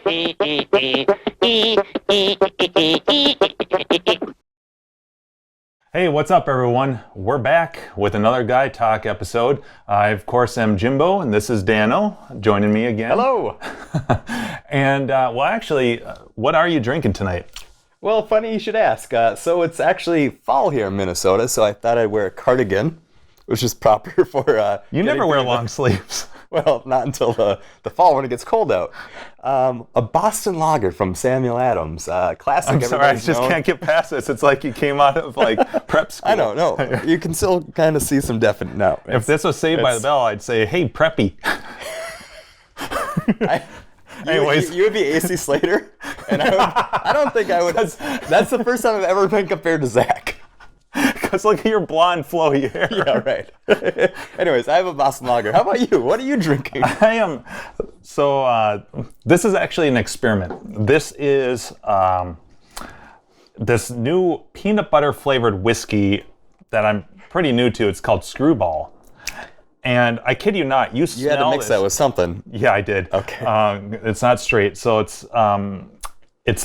Hey, what's up, everyone? We're back with another Guy Talk episode. I, of course, am Jimbo, and this is Dano joining me again. Hello. And, what are you drinking tonight? Well, funny you should ask. So it's actually fall here in Minnesota, so I thought I'd wear a cardigan, which is proper for... You never wear long sleeves. Well, not until the fall when it gets cold out. A Boston Lager from Samuel Adams. Classic. I'm sorry, I just can't get past this. It's like you came out of prep school. I don't know. You can still kind of see some definite... No. If this was Saved by the Bell, I'd say, hey, preppy. Anyways. You would be AC Slater, and I don't think I would... That's the first time I've ever been compared to Zach. Because look at your blonde, flowy hair. Yeah, right. Anyways, I have a Boston Lager. How about you? What are you drinking? I am... So, this is actually an experiment. This is this new peanut butter flavored whiskey that I'm pretty new to. It's called Screwball. And I kid you not, you smell had to mix that with something. Yeah, I did. Okay. It's not straight. So it's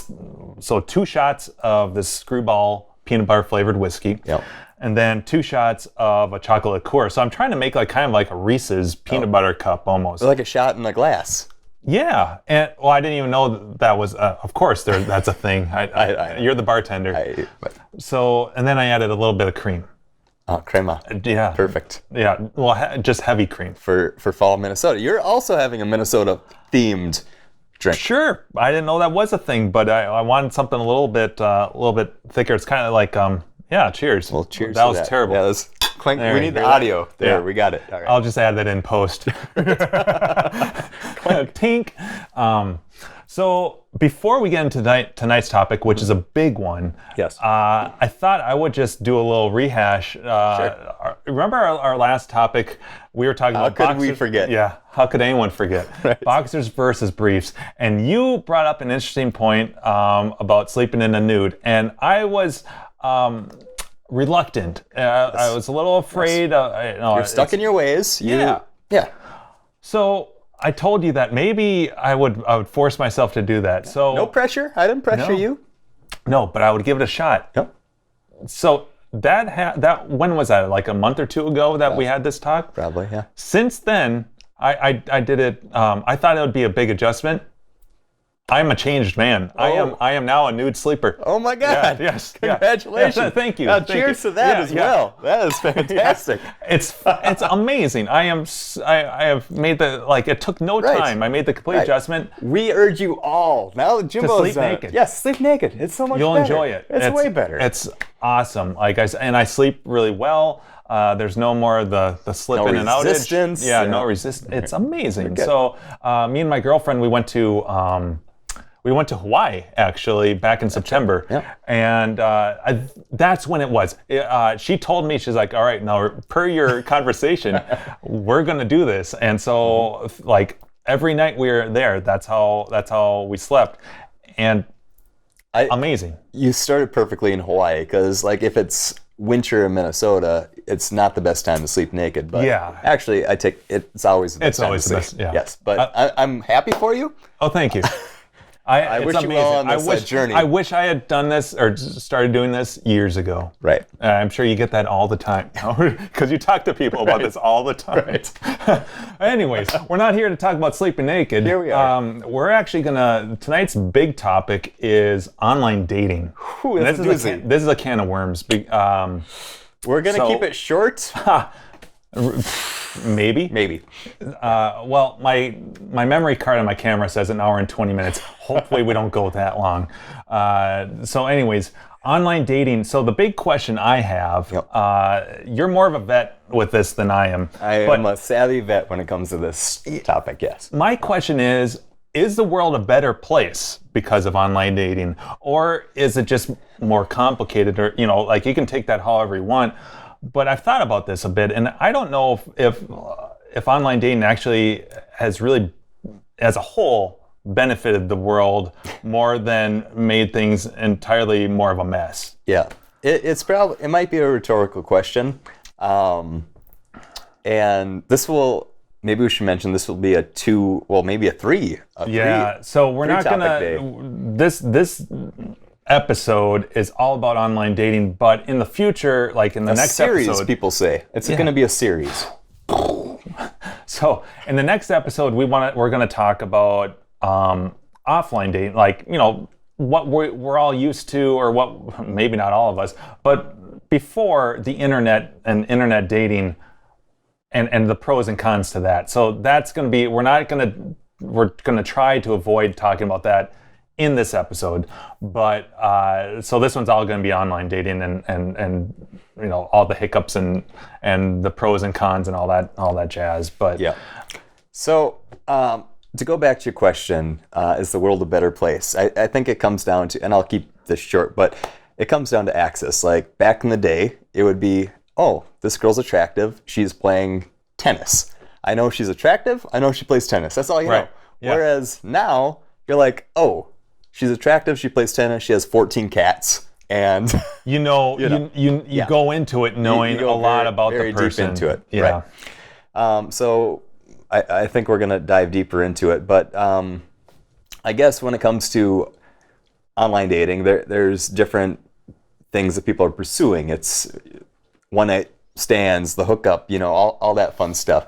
2 shots of this Screwball peanut butter flavored whiskey. Yep. And then 2 shots of a chocolate liqueur. So I'm trying to make kind of like a Reese's peanut butter cup almost. Like a shot in a glass. Yeah. And well, I didn't even know that was, of course, that's a thing. You're the bartender. So, and then I added a little bit of cream. Oh, crema. Yeah. Perfect. Yeah. Well, just heavy cream. For fall Minnesota. You're also having a Minnesota themed drink. Sure. I didn't know that was a thing, but I wanted something a little bit thicker. It's kind of like, cheers. Well, cheers. That was terrible. Yeah, that's clink. There, we need the audio. There, yeah. We got it. All right. I'll just add that in post. Tink. So before we get into tonight's topic, which is a big one, yes, I thought I would just do a little rehash. Sure. Remember our last topic? We were talking about boxers. How could we forget? Yeah, how could anyone forget? Right. Boxers versus briefs. And you brought up an interesting point about sleeping in the nude. And I was reluctant. Yes. I was a little afraid. Yes. You're stuck in your ways. Yeah. So I told you that maybe I would force myself to do that. So no pressure. I didn't pressure you. No, but I would give it a shot. Yep. So that when was that? Like a month or 2 ago that we had this talk? Probably, yeah. Since then, I did it. I thought it would be a big adjustment. I'm a changed man. Oh. I am now a nude sleeper. Oh my God! Yeah, yes. Congratulations! Yeah, thank you. Cheers to that as well. That is fantastic. It's amazing. I have made it took no time. I made the complete adjustment. We urge you all now. Jimbo's to sleep naked. Yes, sleep naked. It's so much. You'll better. enjoy it. It's way better. It's awesome. I sleep really well. There's no more the slip in and outage. Resistance. Yeah, no resistance. It's amazing. So me and my girlfriend, we went to Hawaii actually back in September, and that's when it was. She told me, she's like, "All right, now per your conversation, we're gonna do this." And so every night we were there, that's how we slept, and amazing. You started perfectly in Hawaii because if it's winter in Minnesota, it's not the best time to sleep naked. But actually, it's always the best. It's always the best. Yeah. Yes, but I'm happy for you. Oh, thank you. I it's wish amazing. you well on this journey. I wish I had done this or started doing this years ago. Right. I'm sure you get that all the time because you talk to people about this all the time. Right. Anyways, we're not here to talk about sleeping naked. Here we are. We're actually tonight's big topic is online dating. Ooh, this is a can of worms. We're going to keep it short. Maybe. Well, my memory card on my camera says an hour and 20 minutes. Hopefully we don't go that long. So anyways, online dating. So the big question I have, you're more of a vet with this than I am. I am a savvy vet when it comes to this topic, yes. My question is the world a better place because of online dating? Or is it just more complicated? Or, you can take that however you want. But I've thought about this a bit, and I don't know if online dating actually has really, as a whole, benefited the world more than made things entirely more of a mess. Yeah, it might be a rhetorical question, and this will maybe we should mention this will be maybe a three. So we're not gonna. This episode is all about online dating, but in the future, like in the next series, episode, people say it's going to be a series. So in the next episode, we're going to talk about offline dating, like what we're all used to, or what maybe not all of us, but before the internet and internet dating, and the pros and cons to that. So that's going to be we're going to try to avoid talking about that in this episode, but so this one's all going to be online dating and all the hiccups and the pros and cons and all that jazz. But yeah. So to go back to your question, is the world a better place? I think it comes down to, and I'll keep this short, but it comes down to access. Like back in the day, it would be, oh, this girl's attractive. She's playing tennis. I know she's attractive. I know she plays tennis. That's all you know. Yeah. Whereas now you're like, oh, she's attractive. She plays tennis. She has 14 cats, and you go into it knowing a lot about the person. Deep into it. Yeah. Right. So I think we're gonna dive deeper into it, but I guess when it comes to online dating, there's different things that people are pursuing. It's one night stands, the hookup, all that fun stuff.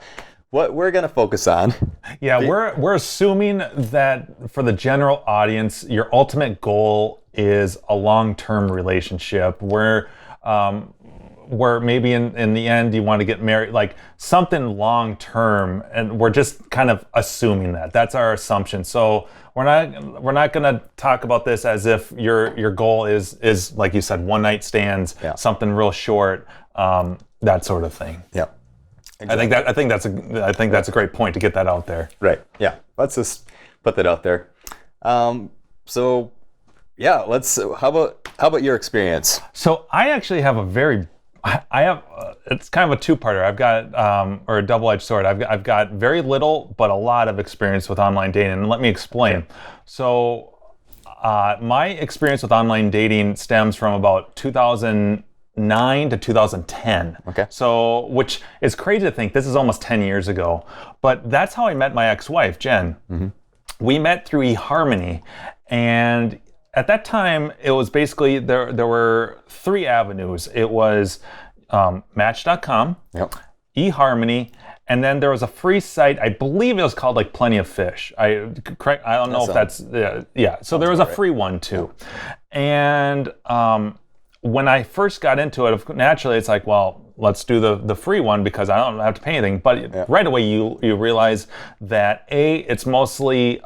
What we're going to focus on. Yeah, we're assuming that for the general audience, your ultimate goal is a long-term relationship where maybe in the end you want to get married, like something long-term, and we're just kind of assuming that. That's our assumption. So we're not going to talk about this as if your goal is like you said, one night stands, something real short, that sort of thing. Yeah. Exactly. I think that's a great point to get that out there. Right. Yeah. Let's just put that out there. So yeah, how about your experience? So I actually have it's kind of a two-parter. I've got or a double-edged sword. I've got very little but a lot of experience with online dating, and let me explain. Okay. So my experience with online dating stems from about 2009 to 2010. Okay. So, which is crazy to think this is almost 10 years ago, but that's how I met my ex-wife, Jen. Mm-hmm. We met through eHarmony, and at that time it was basically there were three avenues. It was Match.com, eHarmony, and then there was a free site. I believe it was called like Plenty of Fish. I don't know if that's So there was a free one too, and when I first got into it, naturally it's like, well, let's do the free one because I don't have to pay anything. But right away you realize that it's mostly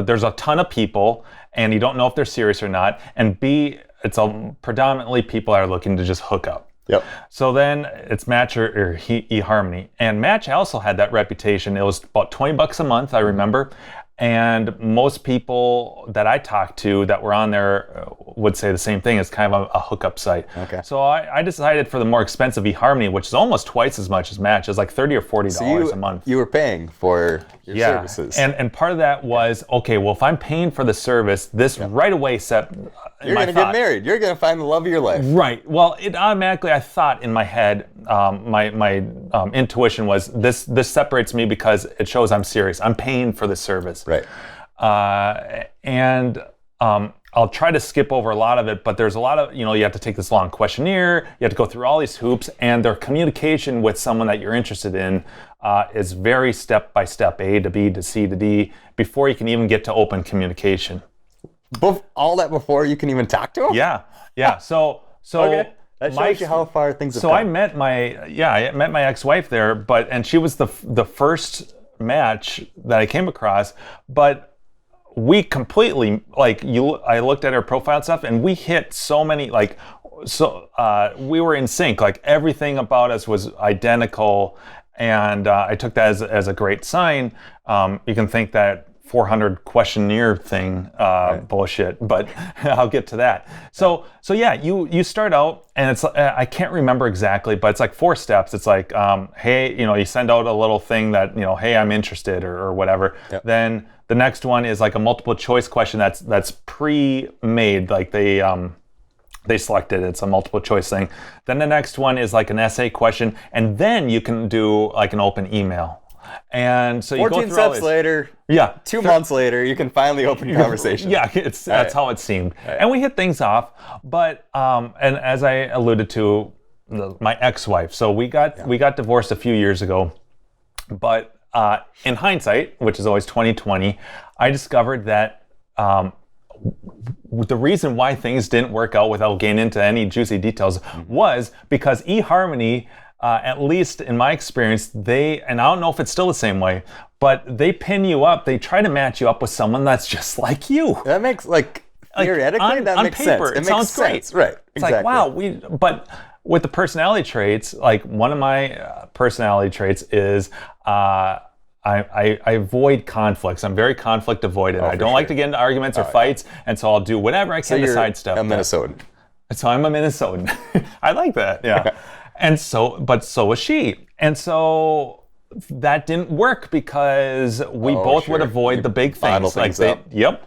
there's a ton of people and you don't know if they're serious or not, and B, it's predominantly people that are looking to just hook up. Yep. So then it's Match or eHarmony, and Match also had that reputation. It was about $20 a month, I remember. And most people that I talked to that were on there would say the same thing. It's kind of a hookup site. Okay. So I decided for the more expensive eHarmony, which is almost twice as much as Match. It's like $30 or $40 a month. You were paying for your services. And part of that was, okay, well, if I'm paying for the service, this right away set You're going to get married. You're going to find the love of your life. Right. Well, it automatically, I thought in my head, my intuition was this separates me because it shows I'm serious. I'm paying for the service. Right. And I'll try to skip over a lot of it, but there's a lot of, you have to take this long questionnaire, you have to go through all these hoops, and their communication with someone that you're interested in is very step by step, A to B to C to D, before you can even get to open communication. All that before you can even talk to them? Yeah. So okay. That shows you how far things have come. I met my ex-wife there, and she was the first match that I came across, but we completely I looked at her profile and stuff, and we hit so many we were in sync. Like everything about us was identical, and I took that as a great sign. You can think that 400 questionnaire thing bullshit, but I'll get to that. So yeah, you start out, and it's I can't remember exactly, but it's like 4 steps. It's like hey, you send out a little thing that hey, I'm interested or whatever. Yep. Then the next one is like a multiple choice question that's pre-made, like they selected it's a multiple choice thing. Then the next one is like an essay question, and then you can do like an open email. And so you go 14 through all steps this. later, Yeah. 2 months later, you can finally open conversation. Yeah, that's how it seemed. And we hit things off. But, and as I alluded to, my ex-wife, so we got divorced a few years ago. But in hindsight, which is always 2020, I discovered that the reason why things didn't work out, without getting into any juicy details, was because eHarmony, at least in my experience, and I don't know if it's still the same way, but they pin you up. They try to match you up with someone that's just like you. That makes, theoretically, that makes paper, sense. It sounds great. Right. It's like, wow, but with the personality traits, like one of my personality traits is I avoid conflicts. I'm very conflict avoidant. I don't like to get into arguments or fights, and so I'll do whatever I can to sidestep. A Minnesotan. So I'm a Minnesotan. I like that, yeah. But so was she. And so that didn't work because we both would avoid the big things. Yep.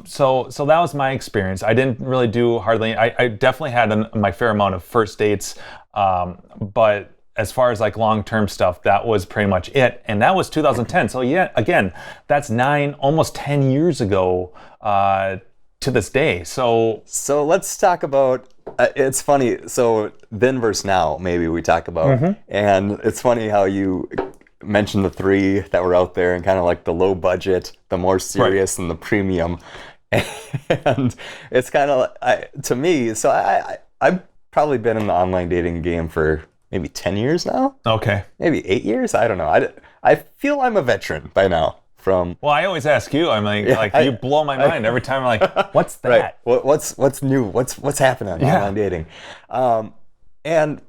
So that was my experience. I didn't really do hardly. I definitely had my fair amount of first dates, but as far as like long-term stuff, that was pretty much it. And that was 2010. So yeah, again, that's almost 10 years ago to this day. So let's talk about. It's funny. So then versus now, maybe we talk about, and it's funny how you mentioned the three that were out there, and kind of like the low budget, the more serious, and the premium. And it's kind of to me. So I've probably been in the online dating game for maybe 10 years now. Okay. Maybe 8 years. I don't know. I feel I'm a veteran by now. Well, I always ask you. I'm like, you blow my mind every time. I'm like, what's that? Right. What's new? What's happening in online dating? And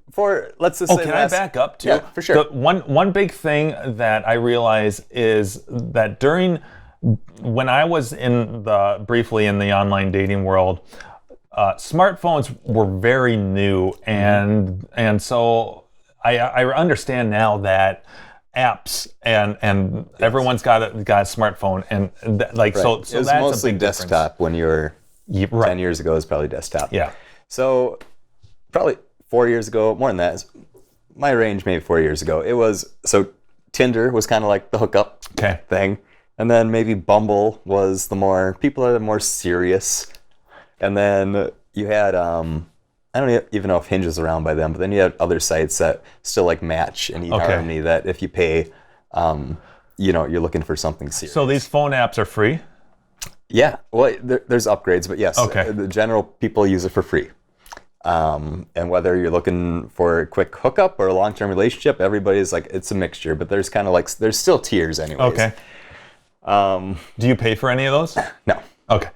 let's just say. Can I back up too? Yeah, for sure. One big thing that I realize is that when I was briefly in the online dating world, smartphones were very new, and so I understand now that apps and everyone's got a smartphone, and so it was that's mostly a big desktop difference. when you were 10 years ago. It was probably desktop. Yeah. So probably 4 years ago, more than that, my range maybe 4 years ago. It was Tinder was kind of like the hookup thing, and then maybe Bumble was people are more serious, and then you had I don't even know if Hinge is around by then, but then you had other sites that still like Match and eHarmony that if you pay, you're looking for something serious. So these phone apps are free? Yeah, well, there's upgrades, but yes, Okay. The general people use it for free. And whether you're looking for a quick hookup or a long-term relationship, everybody's like, it's a mixture, but there's kind of there's still tiers anyways. Okay. Do you pay for any of those? No. Okay.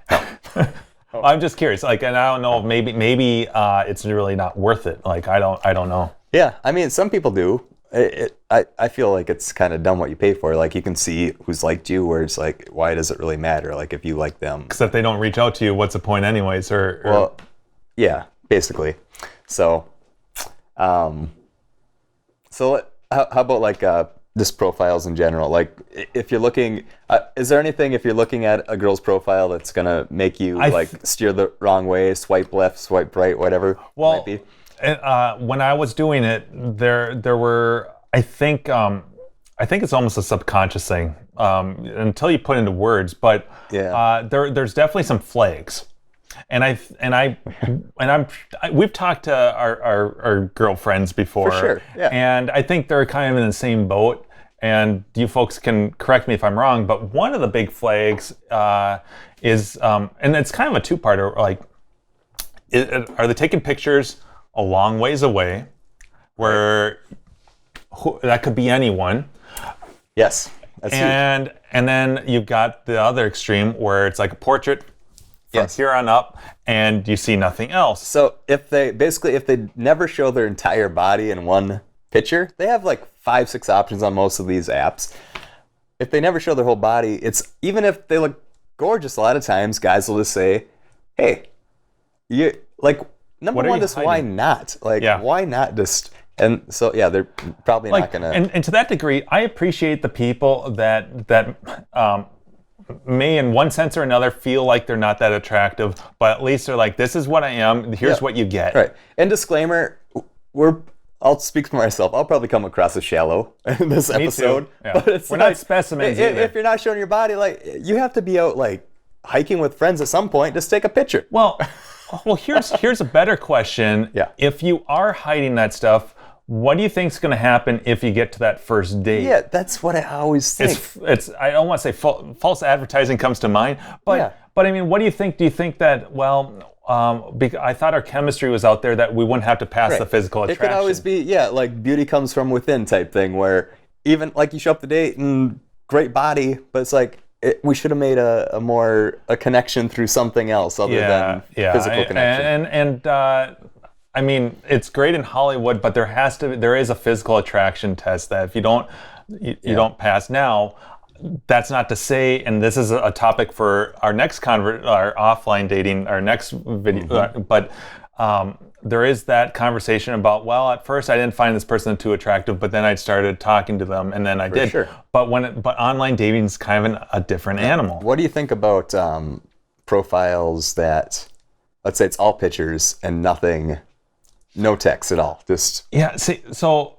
I'm just curious, and I don't know if maybe it's really not worth it. I don't know. Yeah, I mean, some people do. I feel like it's kind of dumb what you pay for. Like, you can see who's liked you, where it's like, why does it really matter? Like, if you like them. Because if they don't reach out to you, what's the point anyways? Well, yeah, basically. So, how about just profiles in general? Like, if you're looking, is there anything if you're looking at a girl's profile that's gonna make you steer the wrong way, swipe left, swipe right, whatever it might be? When I was doing it, there were, I think it's almost a subconscious thing until you put into words. But there's definitely some flags, we've talked to our girlfriends before, for sure, yeah. And I think they're kind of in the same boat. And you folks can correct me if I'm wrong, but one of the big flags is, and it's kind of a two-parter. Are they taking pictures a long ways away, where that could be anyone? Yes, that's huge. And then you've got the other extreme where it's like a portrait from here on up, and you see nothing else. So if they never show their entire body in one picture, they have 5-6 options on most of these apps. If they never show their whole body, it's even if they look gorgeous, a lot of times guys will just say, "Hey, you number one, just why not? Why not just?" And so they're probably not gonna. And to that degree, I appreciate the people that may, in one sense or another, feel like they're not that attractive, but at least they're like, "This is what I am. Here's what you get." Right. And disclaimer, we're I'll speak for myself. I'll probably come across as shallow in this episode. Yeah. But it's We're not specimens either. If you're not showing your body, like, you have to be out, like, hiking with friends at some point. Just take a picture. Well, here's a better question. Yeah. If you are hiding that stuff, what do you think is going to happen if you get to that first date? Yeah, that's what I always think. It's I don't want to say false advertising comes to mind, but I mean, what do you think? Do you think that, I thought our chemistry was out there that we wouldn't have to pass the physical attraction. It could always be, like beauty comes from within type thing, where even like you show up the date and great body, but it's like we should have made a connection through something else other than physical connection. And I mean, it's great in Hollywood, but there is a physical attraction test that if you don't pass now. That's not to say, and this is a topic for our next our offline dating, our next video, but there is that conversation about, well, at first I didn't find this person too attractive, but then I started talking to them, and then I did. Sure. But online dating is kind of a different animal. What do you think about profiles that, let's say it's all pictures and no text at all, just... Yeah, see, so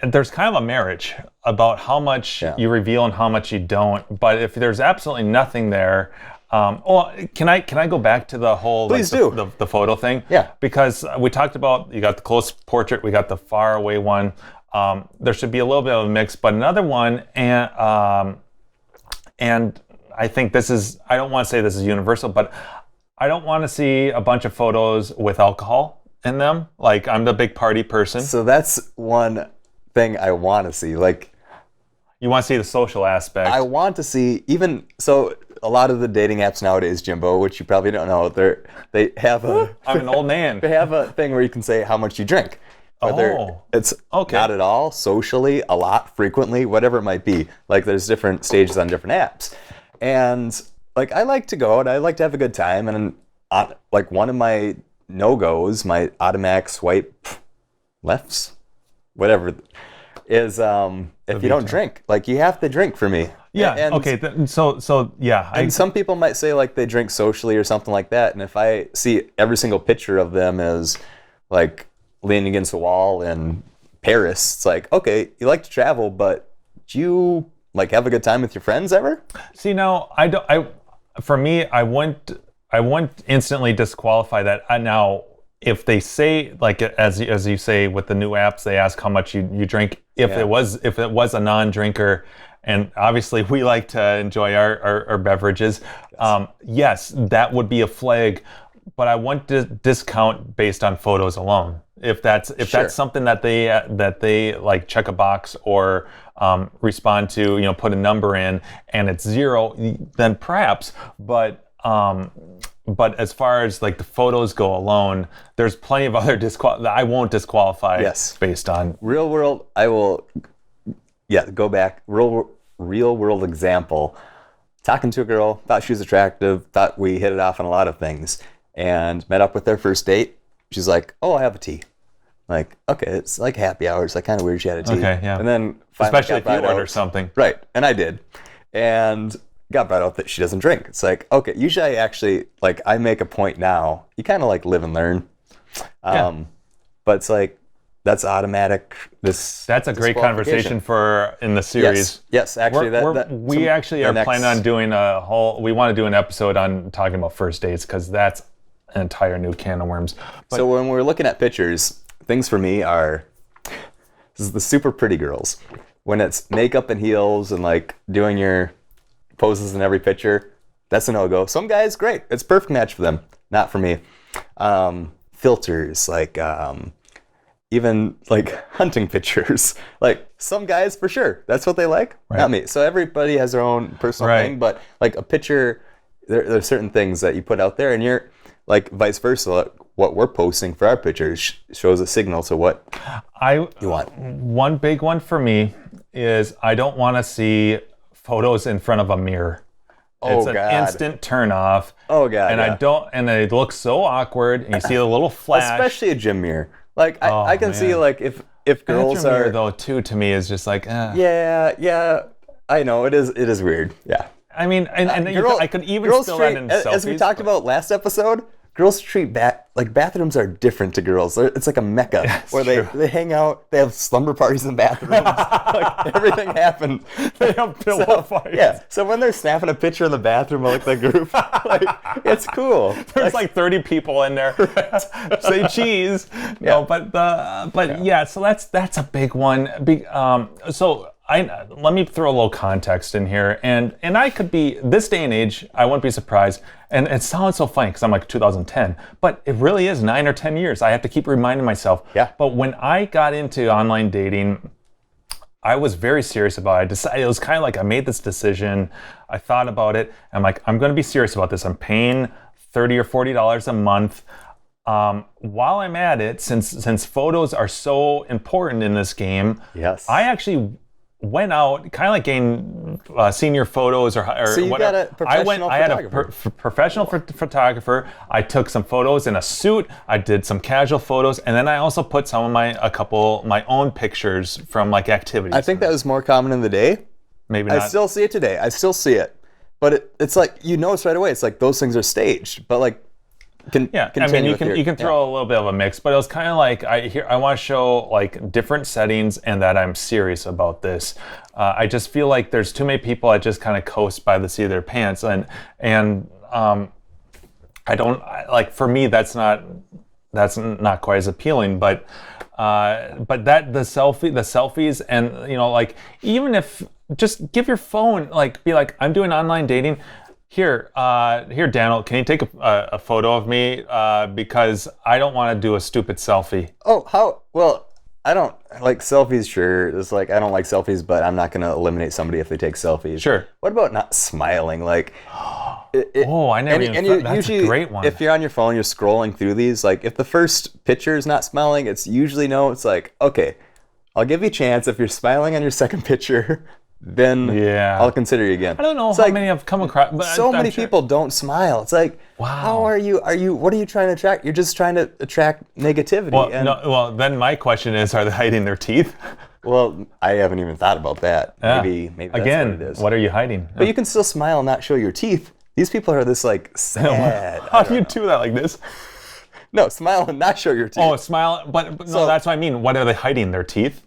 there's kind of a marriage about how much you reveal and how much you don't. But if there's absolutely nothing there, can I go back to the whole the photo thing? Yeah. Because we talked about, you got the close portrait, we got the far away one. There should be a little bit of a mix, but another one, and I think I don't want to say this is universal, but I don't want to see a bunch of photos with alcohol in them. Like, I'm the big party person. So that's one thing I want to see. Like, you want to see the social aspect. I want to see, even so, a lot of the dating apps nowadays, Jimbo, which you probably don't know, they have I'm an old man. They have a thing where you can say how much you drink. Whether it's not at all, socially, a lot, frequently, whatever it might be. Like, there's different stages on different apps. And like, I like to go and I like to have a good time, and like, one of my no-goes, my automatic swipe lefts, whatever, is if you don't drink. Like, you have to drink for me. Yeah. And, So yeah. And some people might say like they drink socially or something like that. And if I see every single picture of them as like leaning against a wall in Paris, it's like, okay, you like to travel, but do you like have a good time with your friends ever? See, now for me, I wouldn't instantly disqualify that. Now, if they say, like, as you say with the new apps, they ask how much you drink. If it was a non-drinker, and obviously we like to enjoy our beverages, yes, that would be a flag. But I wouldn't discount based on photos alone. If that's something that they like check a box or respond to, put a number in, and it's 0, then perhaps. But as far as like the photos go alone, there's plenty of other that I won't disqualify based on. Real world, I will, go back. Real world example. Talking to a girl, thought she was attractive, thought we hit it off on a lot of things, and met up with their first date. She's like, oh, I have a tea. Like, okay, it's like happy hour. It's like kind of weird she had a tea. Okay, yeah. And then especially if you order something. Right, and I did. And got brought out that she doesn't drink. It's like, okay, usually I actually, like, I make a point now. You kind of like live and learn. But it's like, that's automatic. That's a great conversation for in the series. Yes, actually, we actually are planning on doing we want to do an episode on talking about first dates, because that's an entire new can of worms. So when we're looking at pictures, things for me are, this is the super pretty girls. When it's makeup and heels and like doing your poses in every picture, that's a no-go. Some guys, great. It's a perfect match for them. Not for me. Filters, like even like hunting pictures. Like some guys, for sure, that's what they like. Right. Not me. So everybody has their own personal thing, but like a picture, there's certain things that you put out there, and you're like vice versa. What we're posting for our pictures shows a signal to what you want. One big one for me is I don't want to see photos in front of a mirror. It's an instant turn off. Oh God! And it looks so awkward. And you see a little flash, especially a gym mirror. Like I can see like if girls are mirror, though, too, to me is just like yeah. I know it is weird. Yeah. I mean, I could even still that in selfies. As we talked about last episode, girls treat bathrooms are different to girls. It's like a mecca where they hang out. They have slumber parties in bathrooms. Like everything happens. They have pillow fights. Yeah. So when they're snapping a picture in the bathroom of like the group, like it's cool. There's like 30 people in there. Say cheese. No, but so that's a big one. Let me throw a little context in here, and I could be this day and age. I wouldn't be surprised, and it sounds so funny because I'm like 2010, but it really is 9 or 10 years. I have to keep reminding myself. Yeah. But when I got into online dating, I was very serious about it. It was kind of like I made this decision. I thought about it. I'm like, I'm going to be serious about this. I'm paying $30 or $40 a month. While I'm at it, since photos are so important in this game, yes, I actually went out, kind of like getting senior photos or so you whatever. Got a professional I had a professional photographer. I took some photos in a suit. I did some casual photos, and then I also put some of my own pictures from like activities. I think that was more common in the day. Maybe not. I still see it today. I still see it, but it's like you notice right away. It's like those things are staged, but like. I mean, you can throw a little bit of a mix, but it was kind of like I want to show like different settings and that I'm serious about this. I just feel like there's too many people that just kind of coast by the seat of their pants, and I don't like. For me, that's not quite as appealing. But that the selfies, and like even if just give your phone, like be like, I'm doing online dating. Here, Daniel, can you take a photo of me? Because I don't want to do a stupid selfie. Oh, how? Well, I don't like selfies, sure. It's like, I don't like selfies, but I'm not going to eliminate somebody if they take selfies. Sure. What about not smiling? Like, I never even thought, that's usually, a great one. If you're on your phone, you're scrolling through these, like, if the first picture is not smiling, it's usually no. It's like, okay, I'll give you a chance. If you're smiling on your second picture, then I'll consider you again. I don't know how many I've come across. But so many people don't smile. It's like, wow. How are you? What are you trying to attract? You're just trying to attract negativity. Well, then my question is, are they hiding their teeth? Well, I haven't even thought about that. Yeah. Maybe that's again, what it is. What are you hiding? But you can still smile and not show your teeth. These people are this like sad. How do you do that like this? No, smile and not show your teeth. Oh, smile, but no, that's what I mean. What are they hiding? Their teeth?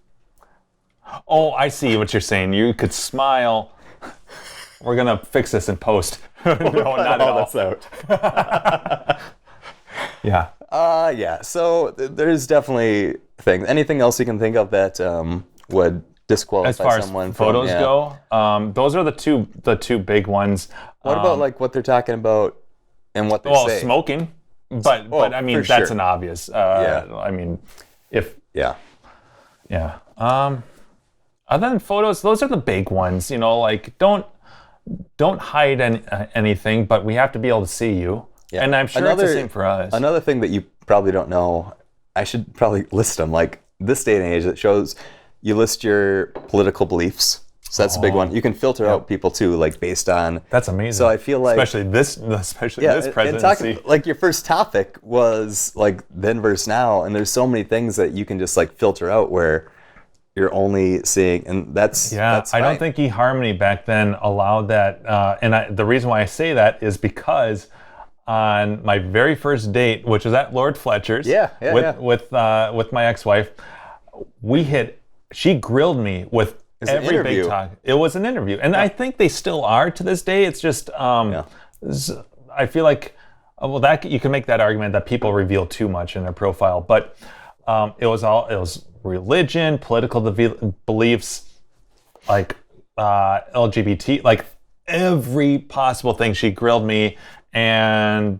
Oh, I see what you're saying. You could smile. We're gonna fix this in post. No, not at all. That's out. Yeah. Yeah. So there's definitely things. Anything else you can think of that would disqualify someone? As far as photos go, those are the two big ones. What about like what they're talking about and what they say? Well, smoking. But I mean that's an obvious. I mean, yeah. Other than photos, those are the big ones. Like don't hide anything, but we have to be able to see you. Yeah. And I'm sure it's the same for us. Another thing that you probably don't know, I should probably list them. Like this day and age, it shows you list your political beliefs. So that's a big one. You can filter out people too, like based on. That's amazing. So I feel like especially this presidency. And like your first topic was like then versus now, and there's so many things that you can just like filter out where you're only seeing, and that's fine. I don't think eHarmony back then allowed that, and the reason why I say that is because on my very first date, which was at Lord Fletcher's, with my ex-wife, she grilled me with every big talk. It was an interview, and I think they still are to this day. It's just I feel like that you can make that argument that people reveal too much in their profile, but it was religion, political beliefs, like LGBT, like every possible thing. She grilled me, and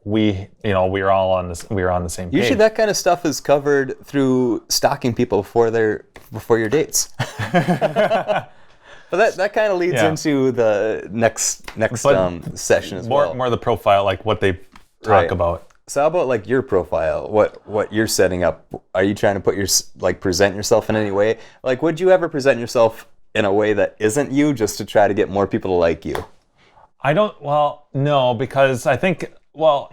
we were all on this. We were on the same page. Usually, that kind of stuff is covered through stalking people before your dates. But that kind of leads into the next session as well. More of the profile, like what they talk about. So how about like your profile? What you're setting up? Are you trying to present yourself in any way? Like, would you ever present yourself in a way that isn't you, just to try to get more people to like you? I don't. Well, no, because I think. Well,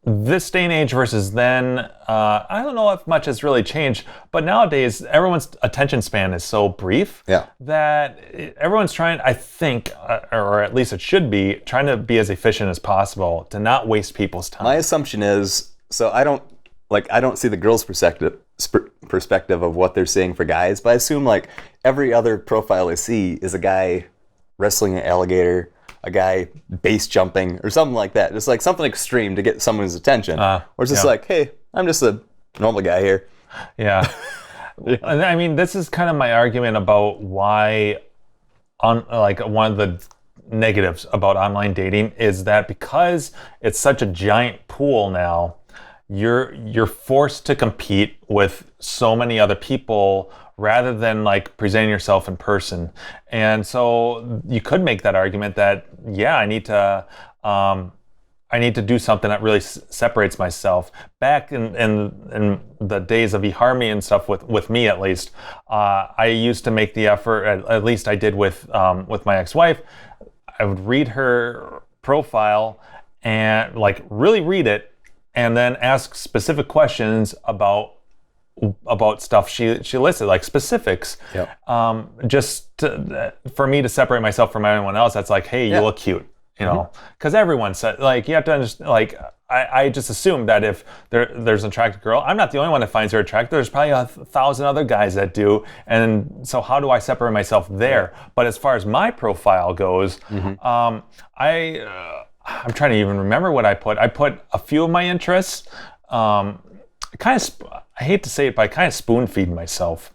this day and age versus then, I don't know if much has really changed, but nowadays everyone's attention span is so brief that everyone's trying, I think, or at least it should be, trying to be as efficient as possible to not waste people's time. My assumption is, so I don't see the girls' perspective of what they're seeing for guys, but I assume like every other profile I see is a guy wrestling an alligator, a guy base jumping or something like that. Just like something extreme to get someone's attention. Or it's just like, hey, I'm just a normal guy here. Yeah. I mean, this is kind of my argument about why, one of the negatives about online dating is that because it's such a giant pool now, you're forced to compete with so many other people rather than like presenting yourself in person. And so you could make that argument that, yeah, I need to do something that really separates myself. Back in the days of eHarmony and stuff, with me at least, I used to make the effort, at least I did with my ex-wife. I would read her profile and like really read it, and then ask specific questions about stuff she listed, like specifics. For me to separate myself from everyone else, that's like, hey, you look cute, you know, because everyone said, like, you have to understand, like, I just assume that if there's an attractive girl, I'm not the only one that finds her attractive. There's probably 1,000 other guys that do, and so how do I separate myself there? But as far as my profile goes, I'm trying to even remember what I put. I put a few of my interests. I hate to say it, but I kind of spoon feed myself.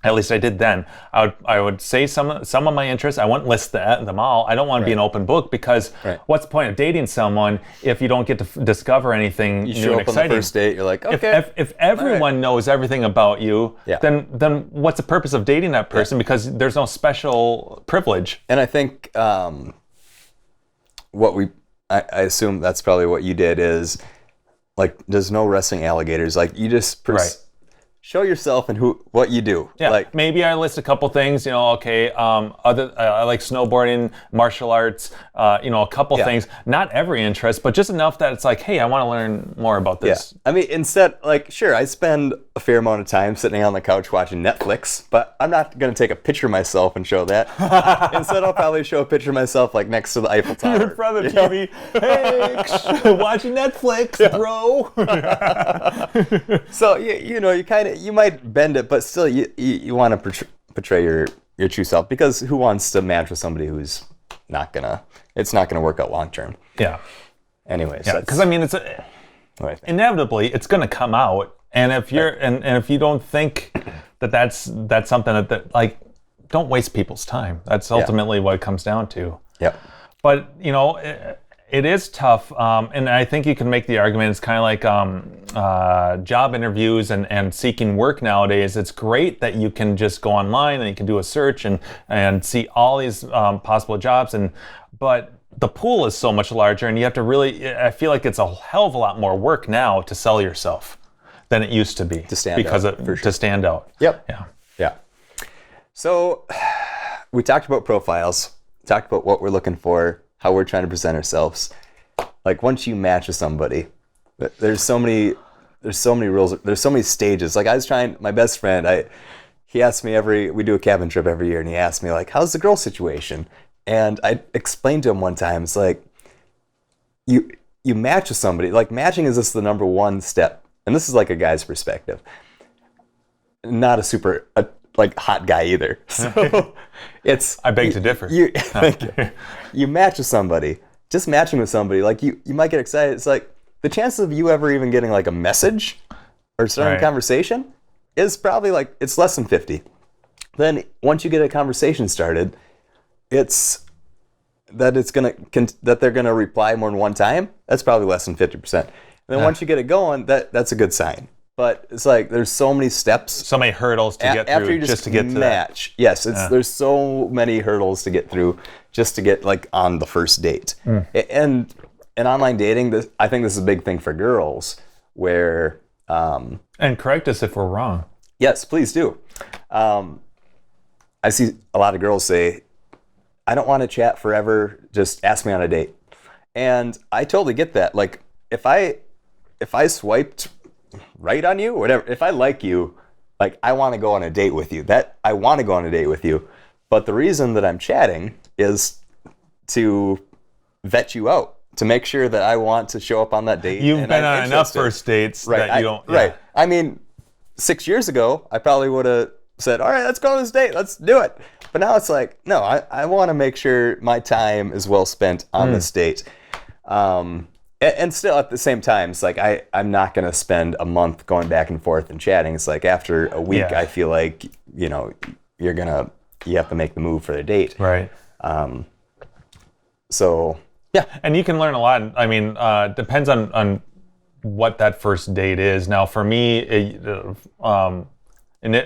At least I did then. I would say some of my interests. I wouldn't list them all. I don't want to be an open book because what's the point of dating someone if you don't get to discover anything new and exciting? You show up on the first date, you're like, okay. If everyone knows everything about you, then what's the purpose of dating that person? Because there's no special privilege. And I think I assume that's probably what you did is, like, there's no wrestling alligators. Like, you just show yourself and what you do. Yeah, like maybe I list a couple things. You know, okay. I like snowboarding, martial arts. A couple things. Not every interest, but just enough that it's like, hey, I want to learn more about this. Yeah. I mean, instead, like, sure, I spend a fair amount of time sitting on the couch watching Netflix, but I'm not going to take a picture of myself and show that. Instead, I'll probably show a picture of myself like next to the Eiffel Tower. You're in front of the TV. Hey, watching Netflix, bro. So you might bend it, but still you want to portray your true self, because who wants to match with somebody who's it's not gonna work out long term. Yeah. Anyways, because I mean, inevitably it's gonna come out, and if you're and if you don't think that's something that like, don't waste people's time. That's ultimately what it comes down to. Yeah. But it is tough, and I think you can make the argument. It's kind of like job interviews and seeking work nowadays. It's great that you can just go online and you can do a search and see all these possible jobs, but the pool is so much larger, and you have to really. I feel like it's a hell of a lot more work now to sell yourself than it used to be to stand out. Yep. Yeah. So we talked about profiles. Talked about what we're looking for, how we're trying to present ourselves. Like, once you match with somebody, there's so many rules, there's so many stages. Like, my best friend, he asks me we do a cabin trip every year, and he asks me, like, how's the girl situation? And I explained to him one time, it's like, you match with somebody, like, matching is just the number one step. And this is like a guy's perspective. Not a super like hot guy either. So I beg to differ. You match with somebody. Just matching with somebody, like, you might get excited. It's like the chances of you ever even getting like a message or starting a conversation is probably like, it's less than 50. Then once you get a conversation started, that they're gonna reply more than one time. That's probably less than 50%. And then once you get it going, that's a good sign. But it's like, there's so many steps, so many hurdles to get through just to get to match. That. Yes, there's so many hurdles to get through just to get like on the first date. And in online dating, I think this is a big thing for girls, where and correct us if we're wrong. Yes, please do. I see a lot of girls say, I don't want to chat forever, just ask me on a date. And I totally get that. Like, if I swiped right on you, whatever, if I like you, like I want to go on a date with you. I want to go on a date with you. But the reason that I'm chatting is to vet you out, to make sure that I want to show up on that date. You've been on enough first dates that you don't. Right. I mean, 6 years ago, I probably would have said, all right, let's go on this date. Let's do it. But now it's like, no, I want to make sure my time is well spent on this date. And still at the same time, it's like I'm not going to spend a month going back and forth and chatting. It's like after a week, I feel like, you know, you have to make the move for the date. Right. So, yeah. And you can learn a lot. I mean, depends on what that first date is. Now, for me,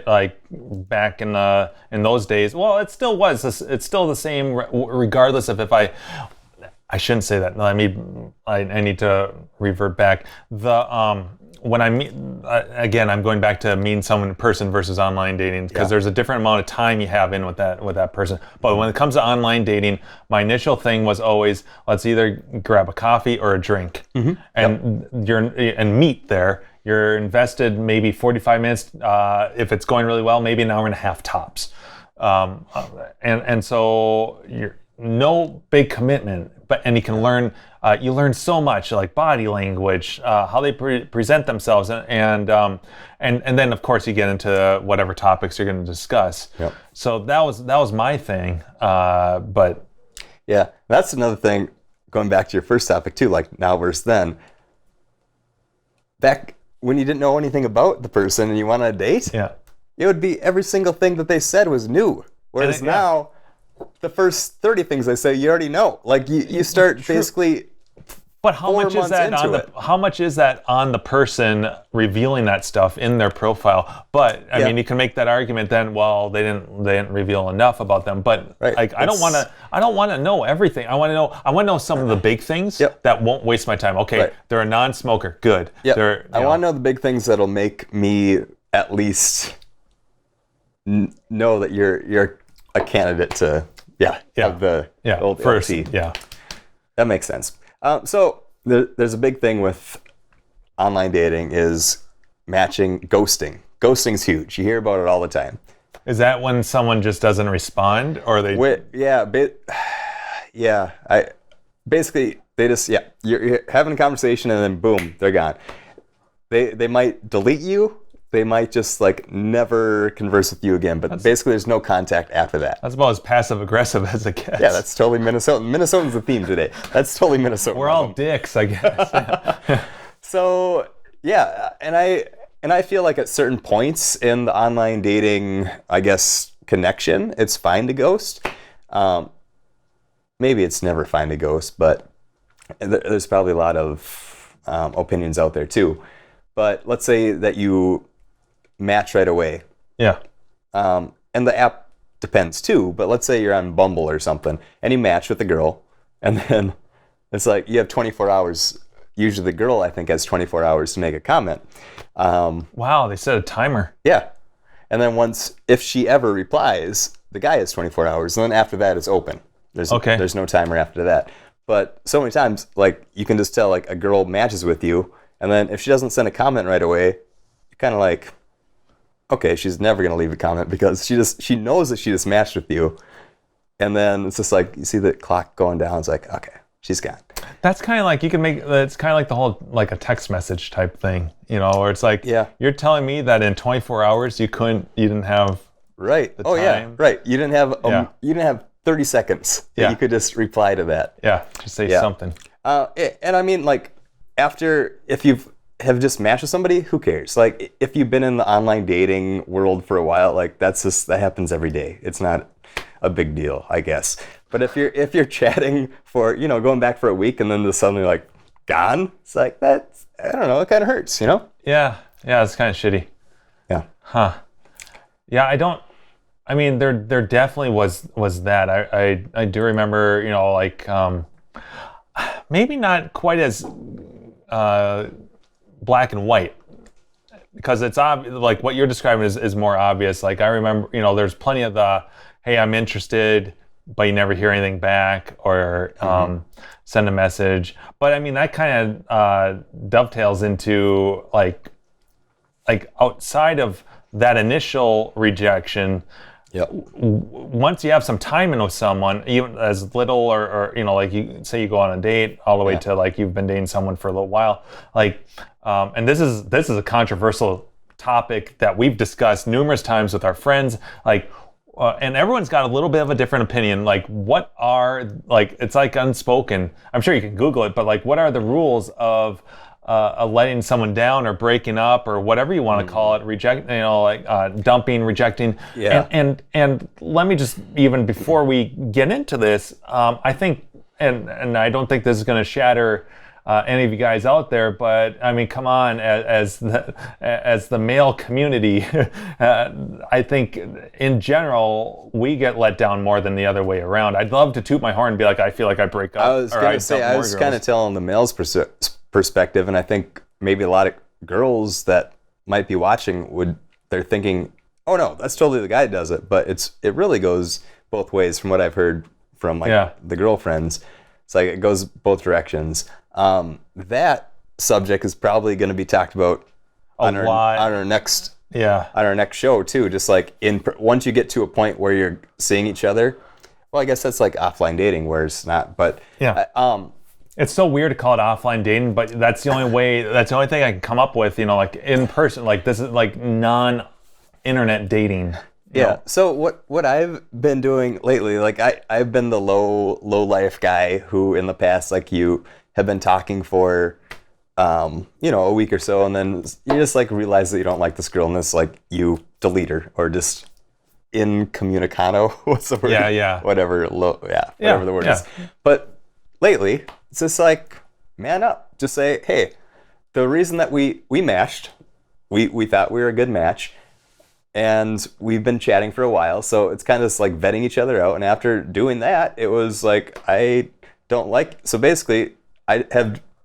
like back in those days, well, it still was. It's still the same, regardless of if I shouldn't say that. I need to revert back. When I meet, again, I'm going back to meeting someone in person versus online dating, because there's a different amount of time you have in with that person. But when it comes to online dating, my initial thing was always, let's either grab a coffee or a drink, and meet there. You're invested maybe 45 minutes. If it's going really well, maybe an hour and a half tops. And so you're no big commitment, and you can learn. You learn so much, like body language, how they present themselves, and then of course you get into whatever topics you're going to discuss. Yep. So that was my thing. But yeah, that's another thing. Going back to your first topic too, like now versus then. Back when you didn't know anything about the person and you went on a date, it would be every single thing that they said was new. Whereas now, the first 30 things they say you already know. Like you start basically. But how much is that on the person revealing that stuff in their profile? But I mean, you can make that argument then. Well, they didn't reveal enough about them. But like, I don't want to know everything. I want to know some of the big things that won't waste my time. Okay, they're a non-smoker. Good. Yep. I want to know the big things that'll make me at least know that you're a candidate to have the old first LT. That makes sense. So there's a big thing with online dating is matching, ghosting. Ghosting's huge. You hear about it all the time. Is that when someone just doesn't respond, or they? Basically they just you're having a conversation and then boom, they're gone. They might delete you. They might just like never converse with you again, but basically there's no contact after that. That's about as passive aggressive as it gets. Yeah, that's totally Minnesotan. Minnesotan's the theme today. That's totally Minnesota. We're all dicks, I guess. So and I feel like at certain points in the online dating, I guess, connection, it's fine to ghost. Maybe it's never fine to ghost, but there's probably a lot of opinions out there too. But let's say that you match right away. Yeah. And the app depends too, but let's say you're on Bumble or something and you match with a girl and then it's like you have 24 hours. Usually the girl, I think, has 24 hours to make a comment. Wow, they set a timer. Yeah. And then if she ever replies, the guy has 24 hours. And then after that, it's open. There's no timer after that. But so many times, like, you can just tell, like, a girl matches with you, and then if she doesn't send a comment right away, you're kind of like, okay, she's never going to leave a comment because she knows that she just matched with you. And then it's just like, you see the clock going down. It's like, okay, she's gone. That's kind of like, it's kind of like the whole, like a text message type thing, you know, where it's like, you're telling me that in 24 hours you didn't have the time. Yeah, right. You didn't have 30 seconds that you could just reply to that. Yeah, just say something. And I mean, like, if you have just matched with somebody, who cares? Like, if you've been in the online dating world for a while, like, that happens every day. It's not a big deal, I guess. But if you're chatting for, going back for a week and then just suddenly like gone, it's like, I don't know, it kind of hurts, Yeah, it's kind of shitty. Yeah. Huh. Yeah, there definitely was that. I do remember, like, maybe not quite as black and white, because it's like what you're describing is more obvious. Like, I remember, there's plenty of the, hey, I'm interested, but you never hear anything back, or send a message. But I mean, that kind of dovetails into like outside of that initial rejection. Yep. Once you have some time in with someone, even as little or like you say you go on a date all the way to like you've been dating someone for a little while, like, and this is a controversial topic that we've discussed numerous times with our friends, like, and everyone's got a little bit of a different opinion. Like, what are, like, it's like unspoken. I'm sure you can Google it, but like, what are the rules of letting someone down or breaking up or whatever you want to call it, dumping, rejecting. Yeah. And let me just, even before we get into this, I think, and I don't think this is going to shatter any of you guys out there, but I mean, come on, as the male community, I think in general we get let down more than the other way around. I'd love to toot my horn and be like, I feel like I break up. I was going to say, I was kind of telling the male's perspective, and I think maybe a lot of girls that might be watching they're thinking, oh no, that's totally the guy that does it, but it really goes both ways from what I've heard from the girlfriends. It's like it goes both directions. That subject is probably going to be talked about on our next show too. Just like once you get to a point where you're seeing each other, well, I guess that's like offline dating, where it's not. But it's so weird to call it offline dating, but that's the only way. That's the only thing I can come up with. Like in person, like this is like non-internet dating. Yeah. So what I've been doing lately, like I've been the low life guy who in the past, like you have been talking for a week or so, and then you just like realize that you don't like this girl, and this like you delete her or just incommunicado. What's the word? Yeah. Whatever the word is. But lately, it's just like, man up. Just say, hey, the reason that we matched, we thought we were a good match, and we've been chatting for a while, so it's kind of just like vetting each other out. And after doing that, it was like, I don't like. So basically,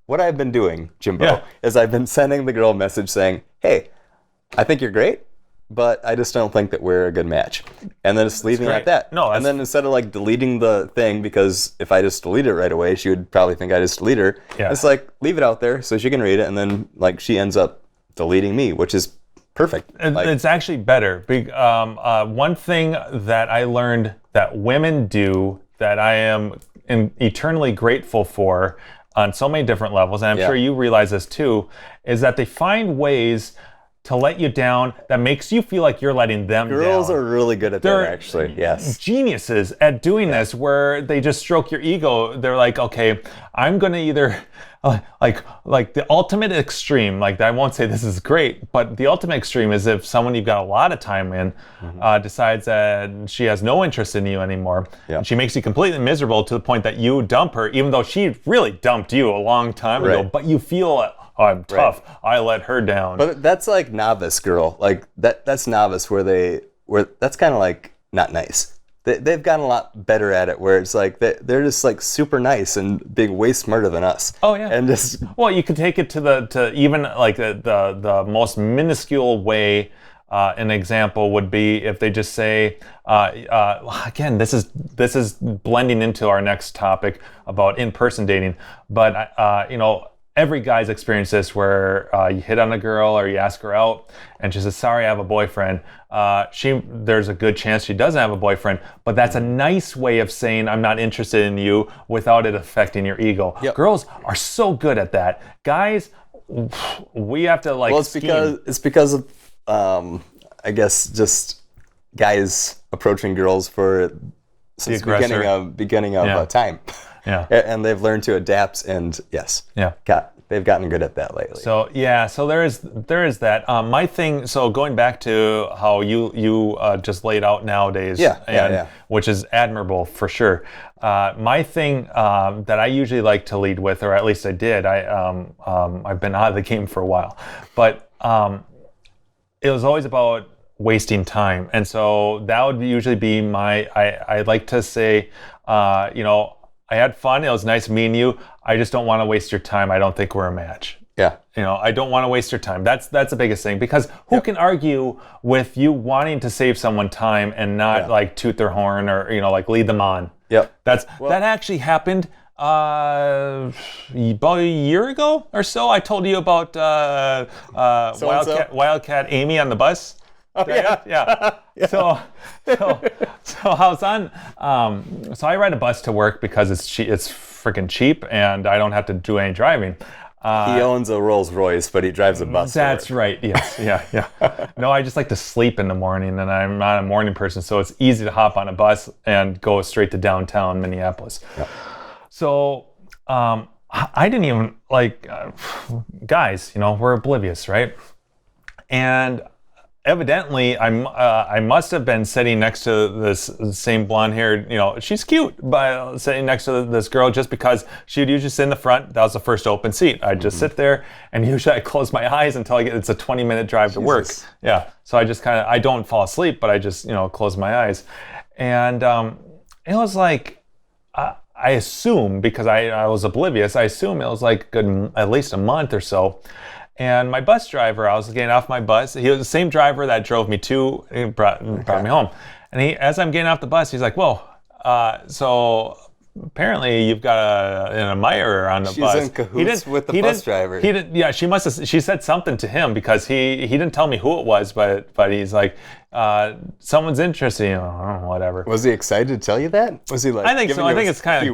what I've been doing, Jimbo, is I've been sending the girl a message saying, hey, I think you're great, but I just don't think that we're a good match. And then just leaving it at that. And then instead of like deleting the thing, because if I just delete it right away, she would probably think I just delete her. Yeah. It's like, leave it out there so she can read it, and then like she ends up deleting me, which is perfect. It's actually better. One thing that I learned that women do that I am eternally grateful for on so many different levels, and I'm sure you realize this too, is that they find ways to let you down that makes you feel like you're letting them down. Girls are really good at that, actually. Yes. Geniuses at doing this, where they just stroke your ego. They're like, okay, I'm going to either like the ultimate extreme, like I won't say this is great, but the ultimate extreme is if someone you've got a lot of time in decides that she has no interest in you anymore. And she makes you completely miserable to the point that you dump her, even though she really dumped you a long time ago, but you feel, oh, I'm tough. I let her down. But that's like novice girl. Like that's novice where that's kind of like not nice. They've gotten a lot better at it, where it's like they're just like super nice and big, way smarter than us. Oh yeah. And just well, you could take it to even like the most minuscule way. An example would be if they just say, again, this is blending into our next topic about in-person dating, but every guy's experienced this, where you hit on a girl or you ask her out and she says, sorry, I have a boyfriend. There's a good chance she doesn't have a boyfriend, but that's a nice way of saying I'm not interested in you without it affecting your ego. Yep. Girls are so good at that. Guys, we have to like. Well, it's because of I guess just guys approaching girls since the beginning of time. Yeah. And they've learned to adapt, and they've gotten good at that lately. So there is that. My thing. So going back to how you just laid out nowadays, which is admirable for sure. My thing that I usually like to lead with, or at least I did. I've been out of the game for a while, but it was always about wasting time, and so that would usually be I like to say, I had fun. It was nice meeting you. I just don't want to waste your time. I don't think we're a match. Yeah. I don't want to waste your time. That's the biggest thing, because who can argue with you wanting to save someone time and not like toot their horn or like lead them on. Yep. That actually happened about a year ago or so. I told you about Wildcat Amy on the bus. Oh, right? Yeah. So I was on. So I ride a bus to work because it's freaking cheap and I don't have to do any driving. He owns a Rolls Royce, but he drives a bus. That's right. Yes. Yeah. No, I just like to sleep in the morning, and I'm not a morning person, so it's easy to hop on a bus and go straight to downtown Minneapolis. Yeah. So I didn't even guys. We're oblivious, right? And evidently, I must have been sitting next to this same blonde-haired, she's cute, but sitting next to this girl just because she would usually sit in the front. That was the first open seat. I'd just sit there, and usually I close my eyes until it's a 20-minute drive to work. Yeah, so I just I don't fall asleep, but I just, close my eyes. And it was like, I assume, because I was oblivious, I assume it was like at least a month or so. And my bus driver, I was getting off my bus. He was the same driver that drove me to, brought me home. And as I'm getting off the bus, he's like, "Whoa, so apparently you've got an admirer on the bus." She's in cahoots with the bus driver. Yeah, she must have. She said something to him because he didn't tell me who it was, but he's like, someone's interested. Whatever. Was he excited to tell you that? Was he like? I think so. I think it's kind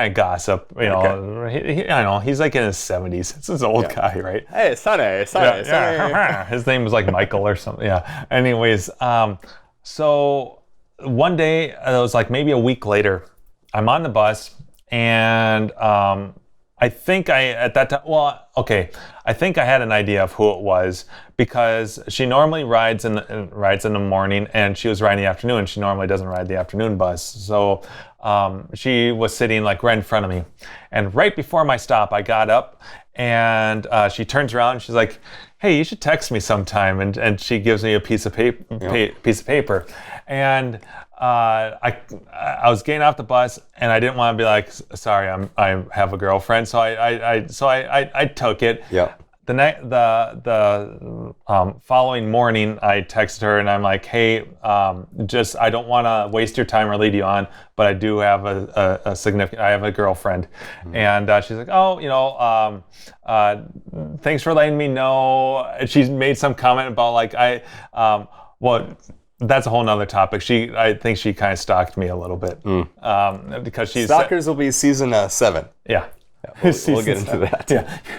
of gossip. I know he's like in his 70s. It's this old guy, right? Hey, Sonny. Yeah. His name was like Michael or something. Yeah. Anyways, so one day, it was like maybe a week later, I'm on the bus, and I think at that time, I think I had an idea of who it was, because she normally rides in the morning, and she was riding the afternoon. She normally doesn't ride the afternoon bus. So she was sitting like right in front of me. And right before my stop, I got up, and she turns around, and she's like, "Hey, you should text me sometime." And she gives me a piece of paper. And I was getting off the bus, and I didn't want to be like, "Sorry, I have a girlfriend." So I took it. Yeah. The following morning, I texted her, and I'm like, "Hey, I don't want to waste your time or lead you on, but I do have I have a girlfriend." Mm-hmm. And she's like, "Oh, thanks for letting me know." And she made some comment about that's a whole nother topic. I think she kind of stalked me a little bit because she's stalkers will be season 7. Yeah. We'll get into that.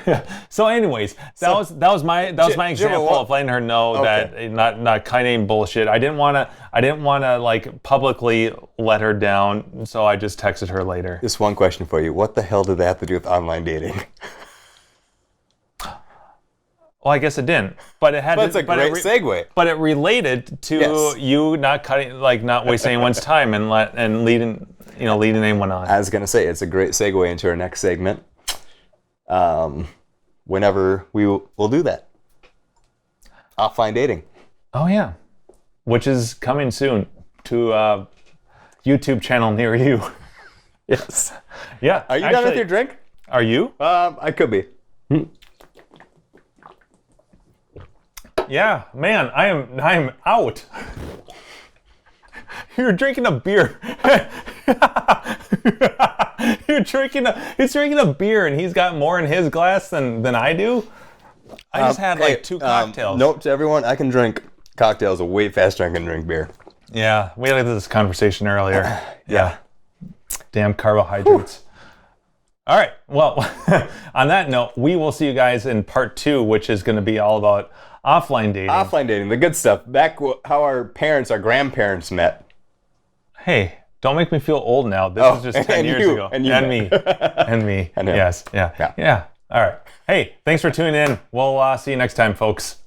Yeah. So, anyways, that was my example of letting her know that not kind of bullshit. I didn't want to like publicly let her down, so I just texted her later. Just one question for you: what the hell did that have to do with online dating? Well, I guess it didn't, but it had. That's a great segue. But it related to you not wasting anyone's time and leading anyone on. I was gonna say it's a great segue into our next segment. Whenever we'll do that. Offline dating. Oh yeah, which is coming soon to a YouTube channel near you. Yes. Yeah. Are you done with your drink? Are you? I could be. Yeah, man, I am out. You're drinking a beer. He's drinking a beer, and he's got more in his glass than I do. I just had like 2 cocktails. Note to everyone, I can drink cocktails way faster than I can drink beer. Yeah, we had this conversation earlier. Yeah. Damn carbohydrates. All right. Well, on that note, we will see you guys in part 2, which is going to be all about offline dating. Offline dating, the good stuff. Back how our grandparents met. Hey, don't make me feel old now. This is just 10 years ago. And me. And me. Yes. Yeah. All right. Hey, thanks for tuning in. We'll see you next time, folks.